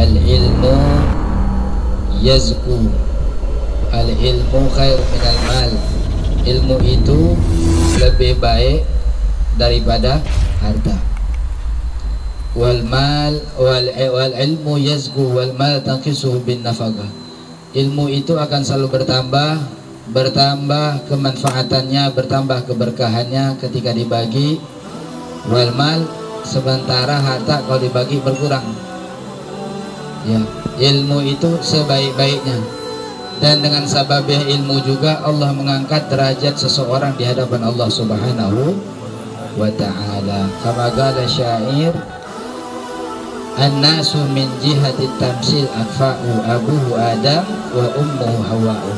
al-ilmu yazku, al-ilmu khair minal mal. Ilmu itu lebih baik daripada harta. Wal mal wal ilmu yazku wal mal tanqisuhu bin nafaqah. Ilmu itu akan selalu bertambah kemanfaatannya, bertambah keberkahannya ketika dibagi. Wal mal, sementara harta kalau dibagi berkurang. Ya, ilmu itu sebaik-baiknya. Dan dengan sababnya ilmu juga Allah mengangkat derajat seseorang di hadapan Allah Subhanahu wa ta'ala. Kama qala syair, an-nasu min jihati tamsil akfa'u, abuhu Adam wa ummuhu Hawa'u.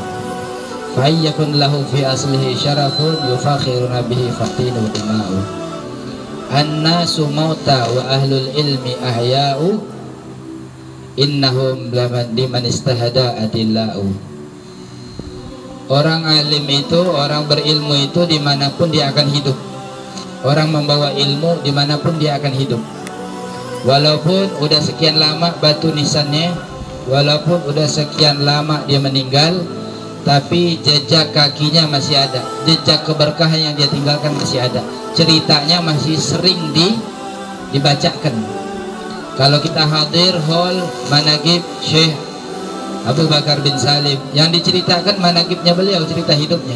Fayyakun lahu fi aslihi syarafun yufakhiruna bihi fatinu dima'u. An-nasu mauta wa ahlul ilmi ahya'u, innahum liman istahada adilla'u. Orang alim itu, orang berilmu itu dimanapun dia akan hidup. Orang membawa ilmu dimanapun dia akan hidup. Walaupun udah sekian lama batu nisannya, walaupun udah sekian lama dia meninggal, tapi jejak kakinya masih ada, jejak keberkahan yang dia tinggalkan masih ada, ceritanya masih sering dibacakan. Kalau kita hadir hall manaqib Syekh Abu Bakar bin Salim, yang diceritakan manaqibnya beliau, cerita hidupnya.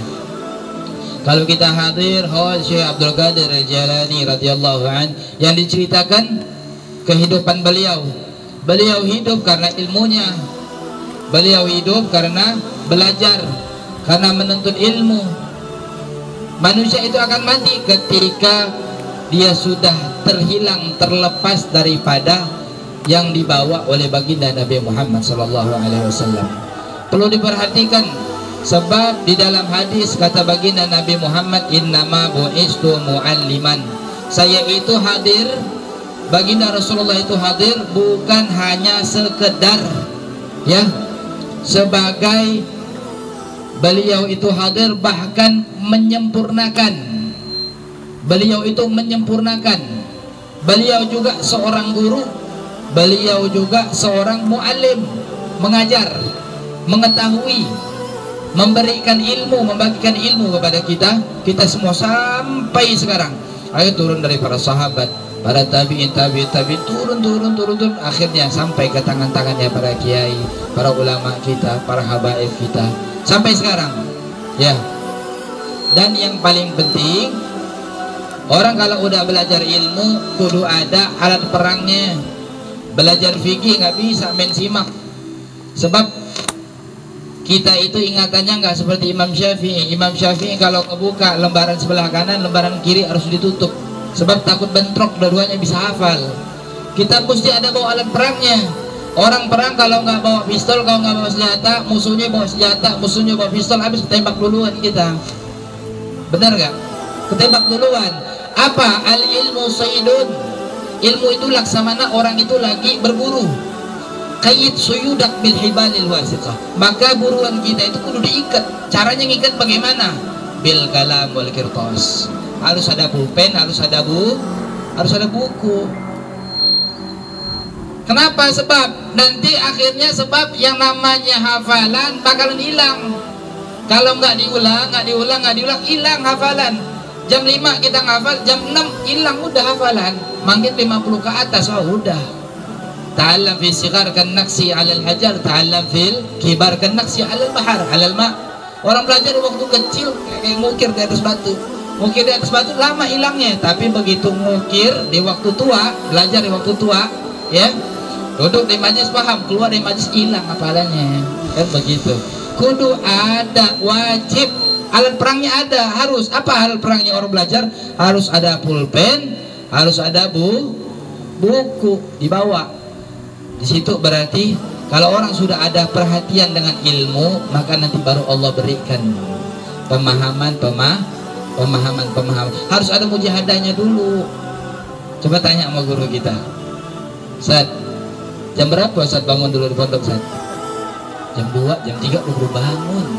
Kalau kita hadir hall Syekh Abdul Qadir Al-Jalani radhiyallahu an, yang diceritakan kehidupan beliau. Beliau hidup karena ilmunya, beliau hidup karena belajar, karena menuntut ilmu. Manusia itu akan mati ketika dia sudah terhilang, terlepas daripada yang dibawa oleh baginda Nabi Muhammad SAW. Perlu diperhatikan, sebab di dalam hadis kata baginda Nabi Muhammad, innama bu'istu mu'alliman. Saya itu hadir, baginda Rasulullah itu hadir bukan hanya sekedar ya sebagai beliau itu hadir, bahkan menyempurnakan. Beliau itu menyempurnakan. Beliau juga seorang guru, beliau juga seorang muallim, mengajar, mengetahui, memberikan ilmu, membagikan ilmu kepada kita semua sampai sekarang. Ayo turun dari para sahabat, para tabi'in, turun, akhirnya sampai ke tangan-tangannya para kiai, para ulama kita, para habaib kita, sampai sekarang. Ya. Dan yang paling penting, orang kalau udah belajar ilmu kudu ada alat perangnya. Belajar fikih nggak bisa main simak, sebab kita itu ingatannya nggak seperti Imam Syafi'i. Imam Syafi'i kalau kebuka lembaran sebelah kanan, lembaran kiri harus ditutup, sebab takut bentrok, dua-duanya bisa hafal. Kita mesti ada bawa alat perangnya. Orang perang kalau nggak bawa pistol, kalau nggak bawa senjata, musuhnya bawa senjata, musuhnya bawa pistol, habis ketembak duluan kita. Benar nggak? Ketembak duluan. Apa? Al ilmu saydun. Ilmu itu laksamana orang itu lagi berburu. Qayyid suyudak bil hibalil wasiqah. Maka buruan kita itu kudu diikat. Caranya ngikat bagaimana? Bil kalam wal qirtas. Harus ada pulpen, harus ada buku. Kenapa? Sebab nanti akhirnya sebab yang namanya hafalan bakalan hilang. Kalau nggak diulang, hilang hafalan. Jam 5 kita ngafal, jam 6 hilang udah hafalan. Makin 50 ke atas, oh udah. Ta'allam fi sigar kan naksi 'alal hajar, ta'allam fil kibar kan naksi 'alal bahar, 'alal ma. Orang belajar waktu kecil kayak ngukir di atas batu. Ngukir di atas batu lama hilangnya, tapi begitu ngukir di waktu tua, belajar di waktu tua, ya. Duduk di majlis paham, keluar dari majlis hilang hafalannya. Kan begitu. Kudu ada, wajib. Alat perangnya ada, harus. Apa alat perangnya orang belajar? Harus ada pulpen, harus ada buku dibawa. Di situ berarti kalau orang sudah ada perhatian dengan ilmu, maka nanti baru Allah berikan pemahaman. Harus ada mujahadahnya dulu. Coba tanya sama guru kita, Ustaz, jam berapa Ustaz bangun dulu di pondok Ustaz? Jam 2, jam 3 udah bangun.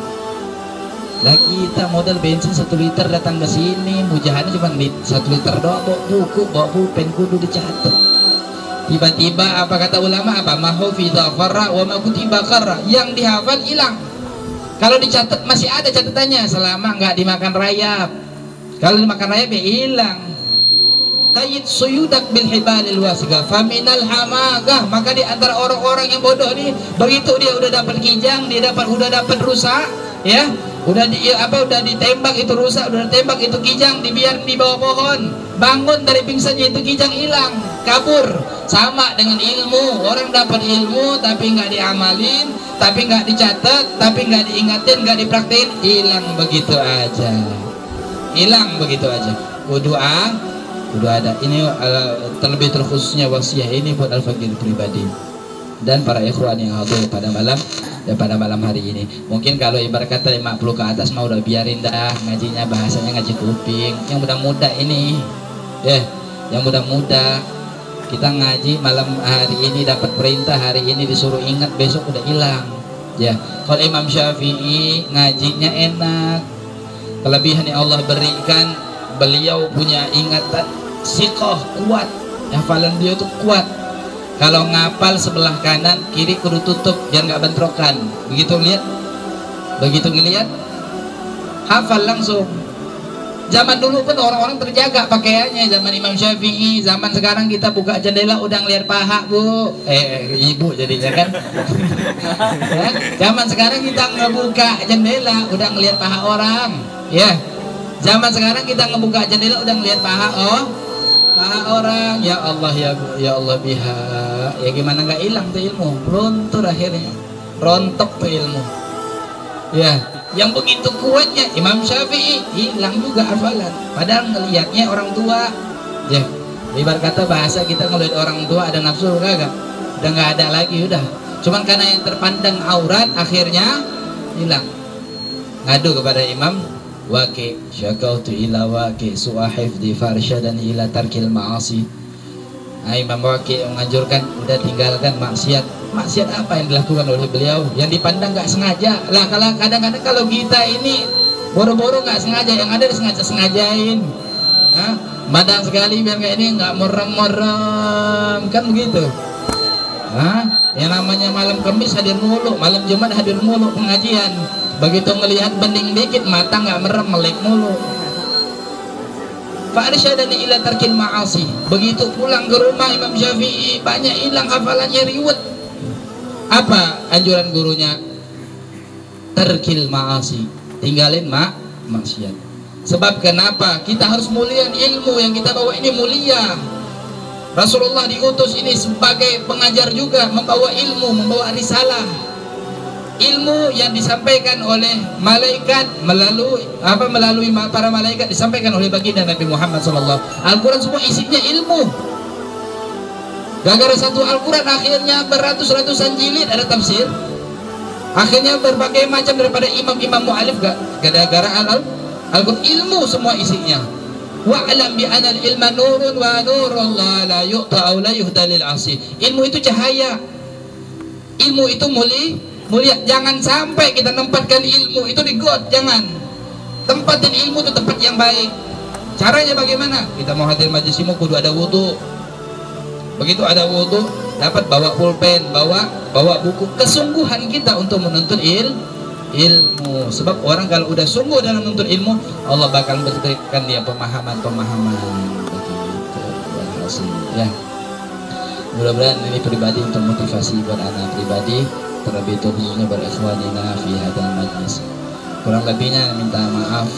Lagi kita modal bensin 1 liter datang ke sini, mujahannya cuma 1 liter doang, bawa buku, bawa pulpen, kudu dicatat. Tiba-tiba apa kata ulama, apa mahufidha qarra wa ma kutiba qarra, yang dihafal hilang. Kalau dicatat masih ada catatannya selama nggak dimakan rayap. Kalau dimakan rayap ya hilang. Qayyid suyudak bil hibalil wasiqah faminal hamagah. Maka di antara orang-orang yang bodoh nih, begitu dia udah dapat kijang, dia udah dapat rusa, ya, udah ditembak itu rusa, udah ditembak itu kijang, dibiarin di bawah pohon, bangun dari pingsannya itu kijang hilang, kabur. Sama dengan ilmu, orang dapat ilmu tapi nggak diamalin, tapi nggak dicatat, tapi nggak diingatin, nggak dipraktekin, hilang begitu aja, hilang begitu aja. Kudu ada. Ini terlebih terkhususnya wasiat ini buat al-fakir pribadi dan para ikhwan yang hadir pada malam hari ini. Mungkin kalau ibarat kata 50 ke atas mau udah biarin dah ngajinya, bahasanya ngaji kuping. Yang muda-muda ini yang muda-muda kita ngaji malam hari ini dapat perintah, hari ini disuruh ingat, besok udah hilang ya. Kalau Imam Syafi'i ngajinya enak, kelebihan yang Allah berikan, beliau punya ingatan siqah kuat, hafalan dia tuh kuat. Kalau ngapal sebelah kanan kiri kudu tutup biar nggak bentrokan. Begitu ngelihat hafal langsung. Zaman dulu pun orang-orang terjaga pakaiannya, zaman Imam Syafi'i. Zaman sekarang kita buka jendela udah ngelihat paha, Bu. Ibu jadinya kan. Ya, zaman sekarang kita ngebuka jendela udah ngelihat paha orang, ya. Zaman sekarang kita ngebuka jendela udah ngelihat paha orang. Ya Allah, ya Allah biha. Ya gimana nggak hilang tuh ilmu? Luntur akhirnya, rontok tuh ilmu. Ya, yang begitu kuatnya Imam Syafi'i hilang juga hafalan. Padahal ngelihatnya orang tua. Ya, ibarat kata bahasa kita ngelihat orang tua ada nafsu kagak? Udah nggak ada lagi udah. Cuman karena yang terpandang aurat akhirnya hilang. Ngadu kepada Imam Waqi, syakautu ila Waqi su'a hifdhi farsyadan ila tarkil ma'asi. Imam Waqi menganjurkan udah tinggalkan maksiat. Maksiat apa yang dilakukan oleh beliau? Yang dipandang nggak sengaja. Lah kalau kadang-kadang kalau kita ini boro-boro nggak sengaja, yang ada disengaja-sengajain. Madang sekali biar kayak ini nggak merem-merem kan begitu. Yang namanya malam Kamis hadir mulu, malam Jumat hadir mulu pengajian. Begitu ngelihat bening dikit mata nggak merem, melek mulu. Fa'arsyadani ila tarkil ma'asi. Begitu pulang ke rumah Imam Syafi'i banyak hilang hafalannya, riwet. Apa anjuran gurunya? Tarkil ma'asi, tinggalin maksiat. Sebab kenapa? Kita harus muliakan ilmu yang kita bawa ini mulia. Rasulullah diutus ini sebagai pengajar juga, membawa ilmu, membawa risalah. Ilmu yang disampaikan oleh malaikat melalui para malaikat disampaikan oleh baginda Nabi Muhammad SAW. Al-Quran semua isinya ilmu. Gara-gara satu Al-Quran akhirnya beratus-ratusan jilid ada tafsir. Akhirnya berbagai macam daripada imam-imam mu'alif gara-gara Al-Quran ilmu semua isinya. Wa'lam bi anal ilma nurun wa nurullah la yu'ta aw la yuhda lil 'asi. Ilmu itu cahaya. Ilmu itu mulia. Jangan sampai kita tempatkan ilmu itu di got, jangan. Tempatin ilmu itu tempat yang baik. Caranya bagaimana? Kita mau hadir majelis ilmu kudu ada wudu. Begitu ada wudu, dapat bawa pulpen, bawa buku. Kesungguhan kita untuk menuntut ilmu. Sebab orang kalau udah sungguh dalam menuntut ilmu, Allah bakal berikan dia pemahaman begitu. Ya. Mudah-mudahan ini pribadi untuk motivasi buat anak pribadi, terlebih itu khususnya berikhwanina fi hadal majlis. Kurang lebihnya minta maaf.